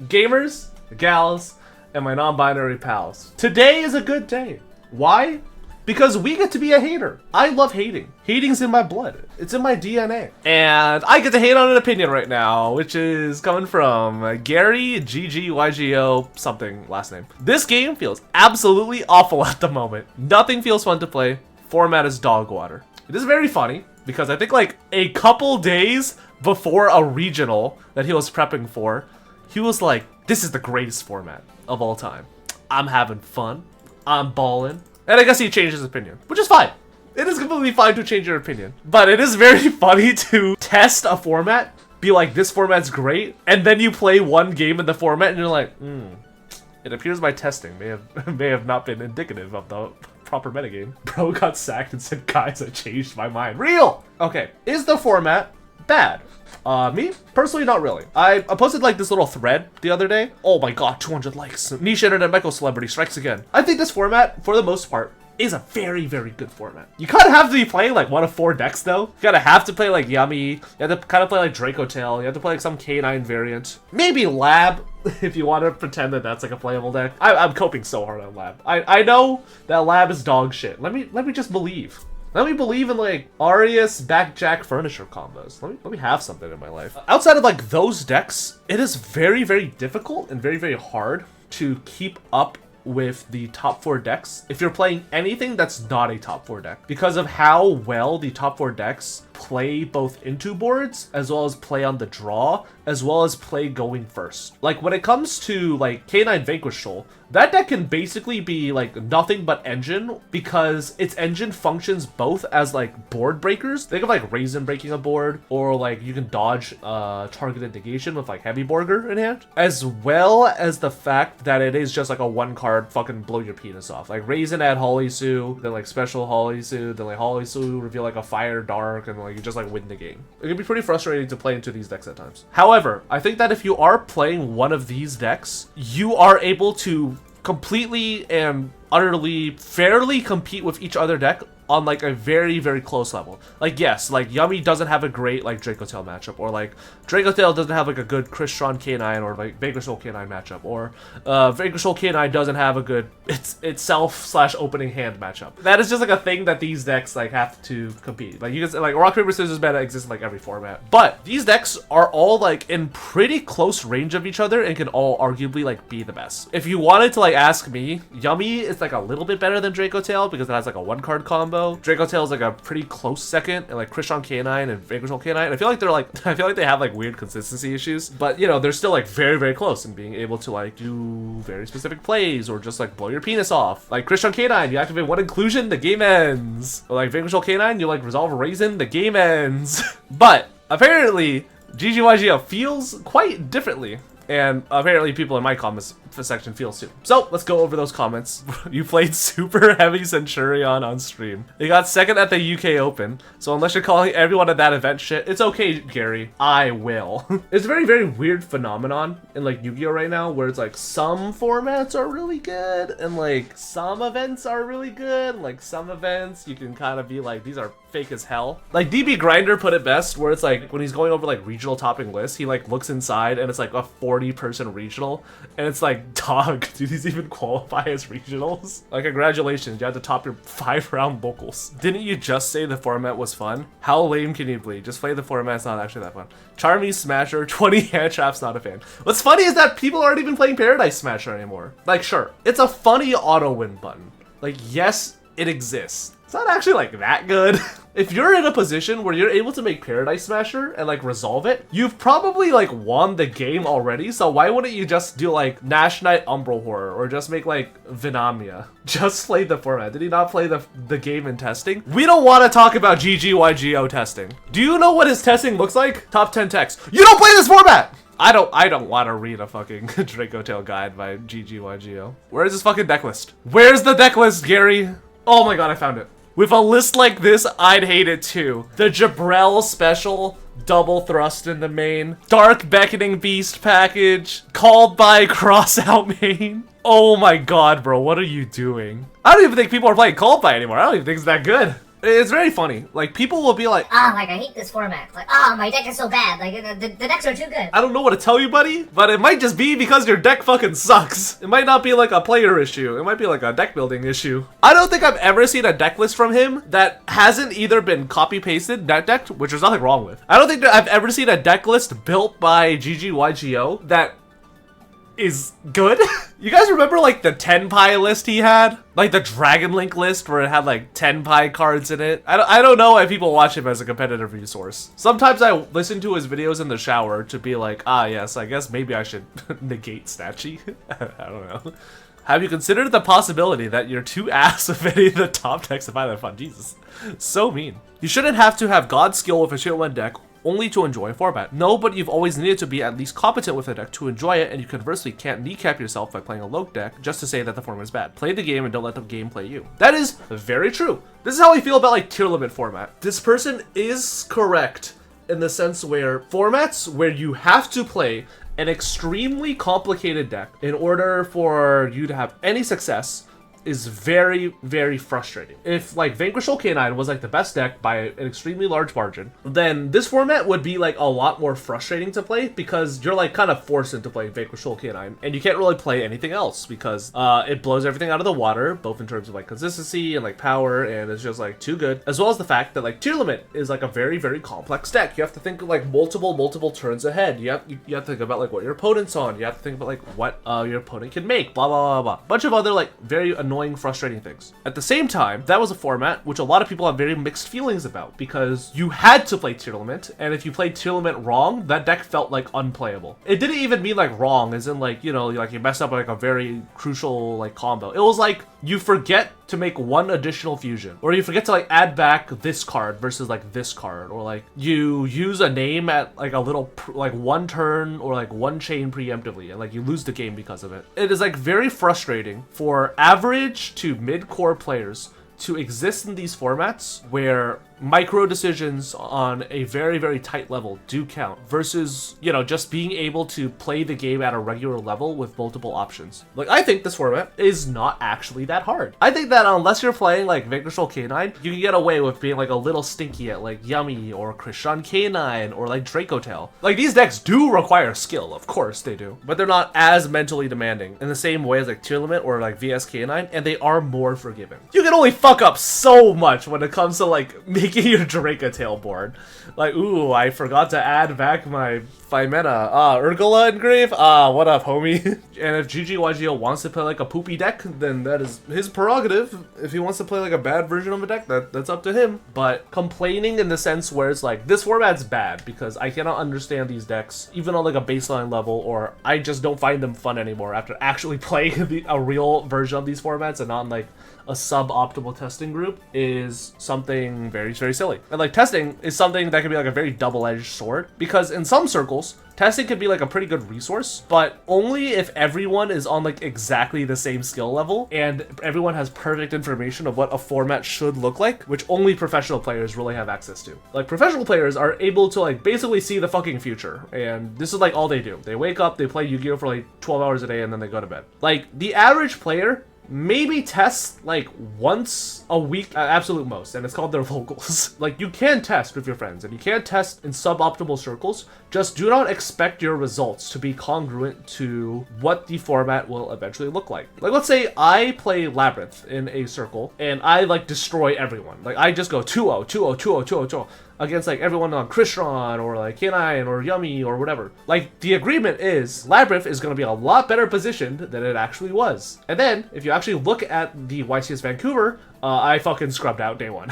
gamers, gals, and my non-binary pals. Today is a good day. Why? Because we get to be a hater. I love hating. Hating's in my blood. It's in my DNA. And I get to hate on an opinion right now, which is coming from Gary, GGYGO, something, last name. This game feels absolutely awful at the moment. Nothing feels fun to play. Format is dog water. It is very funny because I think like a couple days before a regional that he was prepping for, he was like, this is the greatest format of all time. I'm having fun. I'm balling. And I guess he changed his opinion, which is fine. It is completely fine to change your opinion. But it is very funny to test a format, be like, this format's great, and then you play one game in the format and you're like, it appears my testing may have not been indicative of the proper metagame. Bro got sacked and said, guys, I changed my mind. Real! Okay, is the format bad? Me? Personally, not really. I posted like this little thread the other day. Oh my god, 200 likes. Niche internet mecha celebrity strikes again. I think this format, for the most part, is a very, very good format. You kind of have to be playing like one of 4 decks though. You gotta have to play like Yummy. You have to kind of play like Draco Tail. You have to play like some K9 variant. Maybe Lab, if you want to pretend that that's like a playable deck. I'm coping so hard on Lab. I know that Lab is dog shit. Let me just believe. Let me believe in like Arius backjack furniture combos. Let me have something in my life. Outside of like those decks, it is very, very difficult and very, very hard to keep up with the top 4 decks if you're playing anything that's not a top 4 deck, because of how well the top 4 decks play both into boards as well as play on the draw as well as play going first. Like when it comes to like K9 Vanquish Soul, that deck can basically be like nothing but engine, because its engine functions both as like board breakers. Think of like Raisin breaking a board, or like you can dodge targeted negation with like Heavy Borger in hand, as well as the fact that it is just like a 1 card fucking blow your penis off. Like Raisin add Holly Sue, then like special Holly Sue, then like Holly Sue reveal like a Fire Dark, and like you just like win the game. It can be pretty frustrating to play into these decks at times. However, I think that if you are playing one of these decks, you are able to completely and utterly fairly compete with each other deck on like a very, very close level. Like yes, like Yummy doesn't have a great like Draco Tail matchup, or like Draco Tail doesn't have like a good Crystron K9 or like Vanquish Soul K9 matchup, or Vanquish Soul K9 doesn't have a good itself / opening hand matchup. That is just like a thing that these decks like have to compete. Like you can like rock paper scissors meta exists in like every format, but these decks are all like in pretty close range of each other and can all arguably like be the best. If you wanted to like ask me, Yummy is like a little bit better than Draco Tail because it has like a 1 card combo. Draco Tail is like a pretty close second, and like Crystron K9 and Vanquish Soul K9. I feel like they're like, I feel like they have like weird consistency issues, but you know, they're still like very, very close in being able to like do very specific plays or just like blow your penis off. Like Crystron K9, you activate 1 inclusion, the game ends. Or like Vanquish Soul K9, you like resolve a Raisin, the game ends. But apparently, GGYGO feels quite differently. And apparently people in my comments section feels too. So let's go over those comments. You played super heavy Centurion on stream. You got 2nd at the UK Open. So unless you're calling everyone at that event shit, it's okay, Gary. I will. It's a very, very weird phenomenon in like Yu-Gi-Oh right now, where it's like some formats are really good and like some events are really good. Like some events you can kind of be like, these are fake as hell. Like DB Grinder put it best, where it's like when he's going over like regional topping lists, he like looks inside and it's like a 40-person regional, and it's like, dog, do these even qualify as regionals? Like, congratulations, you had to top your 5-round locals. Didn't you just say the format was fun? How lame can you be? Just play the format, it's not actually that fun. Charmy Smasher, 20 hand traps, not a fan. What's funny is that people aren't even playing Paradise Smasher anymore. Like, sure, it's a funny auto win button. Like, yes, it exists. It's not actually like that good. If you're in a position where you're able to make Paradise Smasher and like resolve it, you've probably like won the game already. So why wouldn't you just do like Nash Knight Umbral Horror, or just make like Vinamia? Just play the format. Did he not play the game in testing? We don't want to talk about GGYGO testing. Do you know what his testing looks like? Top 10 text. You don't play this format! I don't want to read a fucking Draco Tail guide by GGYGO. Where's this fucking deck list? Where's the deck list, Gary? Oh my god, I found it. With a list like this, I'd hate it too. The Jabrel special, double thrust in the main, Dark Beckoning Beast package, called by Crossout main. Oh my god, bro, what are you doing? I don't even think people are playing called by anymore. I don't even think it's that good. It's very funny. Like, people will be like, ah, like, I hate this format. Like, ah, my deck is so bad. Like, the decks are too good. I don't know what to tell you, buddy, but it might just be because your deck fucking sucks. It might not be like a player issue. It might be like a deck building issue. I don't think I've ever seen a deck list from him that hasn't either been copy-pasted, that deck, which there's nothing wrong with. I don't think that I've ever seen a deck list built by GGYGO that is good. You guys remember like the 10 pie list he had? Like the Dragon Link list where it had like 10 pie cards in it? I don't know why people watch him as a competitive resource. Sometimes I listen to his videos in the shower to be like, ah yes, I guess maybe I should negate Snatchy. I don't know. Have you considered the possibility that you're too ass of any of the top decks to buy that fun? Jesus. So mean. You shouldn't have to have God skill with a tier 1 deck only to enjoy a format. No, but you've always needed to be at least competent with a deck to enjoy it, and you conversely can't kneecap yourself by playing a low deck just to say that the format is bad. Play the game and don't let the game play you. That is very true. This is how I feel about like tier limit format. This person is correct in the sense where formats where you have to play an extremely complicated deck in order for you to have any success is very, very frustrating. If like Vanquishal Canine was like the best deck by an extremely large margin, then this format would be like a lot more frustrating to play because you're like kind of forced into playing Vanquishal Canine and you can't really play anything else because it blows everything out of the water, both in terms of like consistency and like power, and it's just like too good, as well as the fact that like tier limit is like a very, very complex deck. You have to think of like multiple turns ahead. You have to think about like what your opponent's on. You have to think about like what your opponent can make, blah blah blah blah. Bunch of other like very annoying, frustrating things. At the same time, that was a format which a lot of people have very mixed feelings about because you had to play tier limit, and if you played tier limit wrong, that deck felt like unplayable. It didn't even mean like wrong as in like, you know, like you messed up like a very crucial like combo. It was like you forget to make one additional fusion, or you forget to like add back this card versus like this card, or like you use a name at like a little like one turn or like one chain preemptively and like you lose the game because of it. It is like very frustrating for average to mid-core players to exist in these formats where micro decisions on a very, very tight level do count versus, you know, just being able to play the game at a regular level with multiple options. Like, I think this format is not actually that hard. I think that unless you're playing like Vanquishal Canine, you can get away with being like a little stinky at like Yummy or Christian Canine or like Draco Tail. Like, these decks do require skill, of course they do, but they're not as mentally demanding in the same way as like Tier Limit or like VS Canine, and they are more forgiving. You can only fuck up so much when it comes to like making your Draco Tail board. Like, ooh, I forgot to add back my Phimena. Urgula Engrave? What up, homie? And if GGYGO wants to play like a poopy deck, then that is his prerogative. If he wants to play like a bad version of a deck, that's up to him. But complaining in the sense where it's like, this format's bad because I cannot understand these decks, even on like a baseline level, or I just don't find them fun anymore after actually playing a real version of these formats and not like a suboptimal testing group, is something very, very silly. And like, testing is something that can be like a very double-edged sword, because in some circles, testing could be like a pretty good resource, but only if everyone is on like exactly the same skill level and everyone has perfect information of what a format should look like, which only professional players really have access to. Like, professional players are able to like basically see the fucking future, and this is like all they do. They wake up, they play Yu-Gi-Oh for like 12 hours a day, and then they go to bed. Like, the average player maybe test like once a week at absolute most, and it's called their locals. Like, you can test with your friends and you can test in suboptimal circles, just do not expect your results to be congruent to what the format will eventually look like. Like, let's say I play Labyrinth in a circle and I like destroy everyone. Like, I just go 2-0, 2-0, 2-0, 2-0, 2-0 against like everyone on Christian or like Canine or Yummy or whatever. Like, the agreement is Labyrinth is going to be a lot better positioned than it actually was. And then if you actually look at the YCS Vancouver, I fucking scrubbed out day one.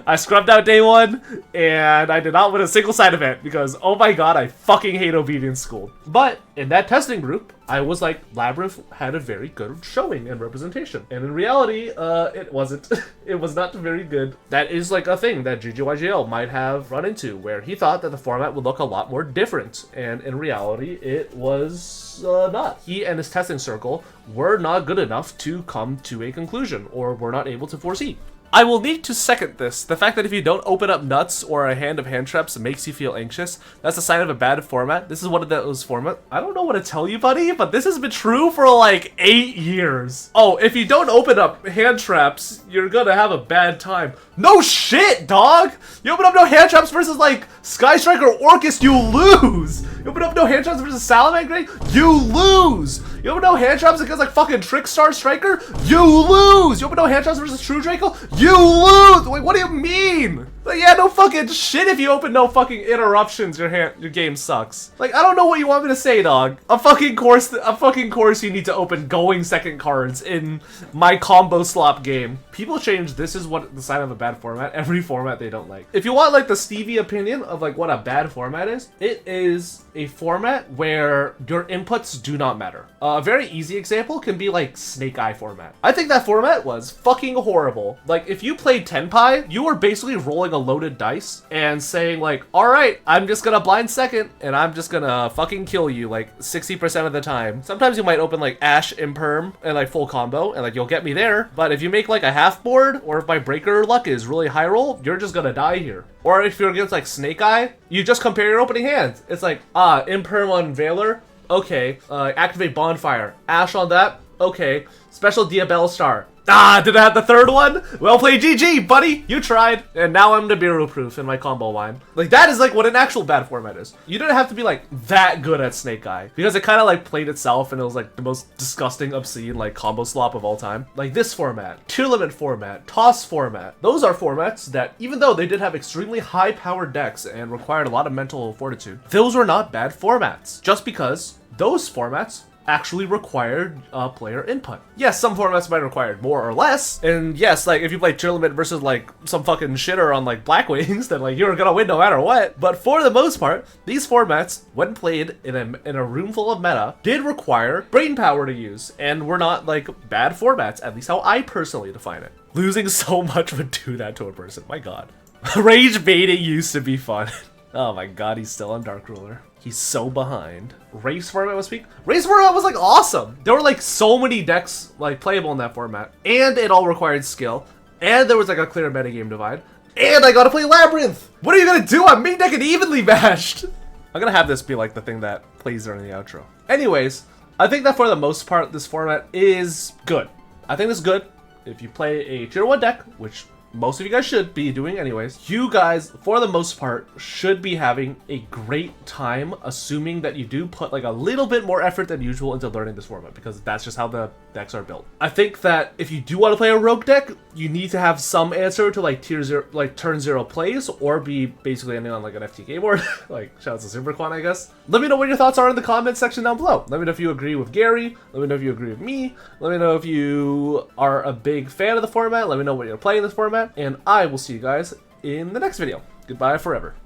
I scrubbed out day one, and I did not win a single side event because, oh my god, I fucking hate Obedience School. But in that testing group, I was like, Labyrinth had a very good showing and representation. And in reality, it wasn't. It was not very good. That is like a thing that GGYGO might have run into, where he thought that the format would look a lot more different. And in reality, it was not. He and his testing circle were not good enough to come to a conclusion, or were not able to foresee. I will need to second this. The fact that if you don't open up nuts or a hand of hand traps makes you feel anxious, that's a sign of a bad format. This is one of those format. I don't know what to tell you, buddy, but this has been true for like 8 years. Oh, if you don't open up hand traps, you're gonna have a bad time. No shit, dog! You open up no hand traps versus like Sky Striker or Orcus, you lose! You open up no hand traps versus Salamander, you lose! You open no hand traps against like fucking Trickstar Striker, you lose! You open no hand traps versus True Draco, you lose! Wait, what do you mean? Like, yeah, no fucking shit if you open no fucking interruptions, your game sucks. Like, I don't know what you want me to say, dog. A fucking course you need to open going second cards in my combo slop game. People change this is what the sign of a bad format, every format they don't like. If you want like the Stevie opinion of like what a bad format is, it is a format where your inputs do not matter. A very easy example can be like Snake Eye format. I think that format was fucking horrible. Like, if you played Tenpai, you were basically rolling a loaded dice and saying like, all right, I'm just gonna blind second and I'm just gonna fucking kill you like 60% of the time. Sometimes you might open like Ash Imperm and like full combo and like you'll get me there, but if you make like a half board or if my breaker luck is really high roll, you're just gonna die here. Or if you're against like Snake Eye, you just compare your opening hands. It's like, Imperm on Valor, okay, activate Bonfire, Ash on that, okay, special Diabell Star. Did I have the third one? Well played, GG, buddy. You tried. And now I'm Nibiru proof in my combo line. Like, that is like what an actual bad format is. You didn't have to be like that good at Snake Eye because it kind of like played itself and it was like the most disgusting, obscene like combo slop of all time. Like this format, tier limit format, toss format. Those are formats that even though they did have extremely high powered decks and required a lot of mental fortitude, those were not bad formats just because those formats actually required player input. Yes, some formats might require more or less, and yes, like if you play tier limit versus like some fucking shitter on like Black Wings, then like you're gonna win no matter what. But for the most part, these formats, when played in a room full of meta, did require brain power to use, and were not like bad formats, at least how I personally define it. Losing so much would do that to a person, my god. Rage baiting used to be fun. Oh my god, he's still on Dark Ruler. He's so behind. Race format was weak. Race format was like awesome. There were like so many decks like playable in that format, and it all required skill, and there was like a clear metagame divide, and I got to play Labyrinth. What are you gonna do? I'm main deck and evenly matched. I'm gonna have this be like the thing that plays during the outro. Anyways, I think that for the most part, this format is good. I think it's good if you play a tier 1 deck, which most of you guys should be doing anyways. You guys, for the most part, should be having a great time, assuming that you do put like a little bit more effort than usual into learning this format, because that's just how the decks are built. I think that if you do want to play a rogue deck, you need to have some answer to like tier 0, like turn 0 plays, or be basically ending on like an FTK board. Like, shout out to Superquan, I guess. Let me know what your thoughts are in the comments section down below. Let me know if you agree with Gary. Let me know if you agree with me. Let me know if you are a big fan of the format. Let me know what you're playing in this format. And I will see you guys in the next video. Goodbye forever.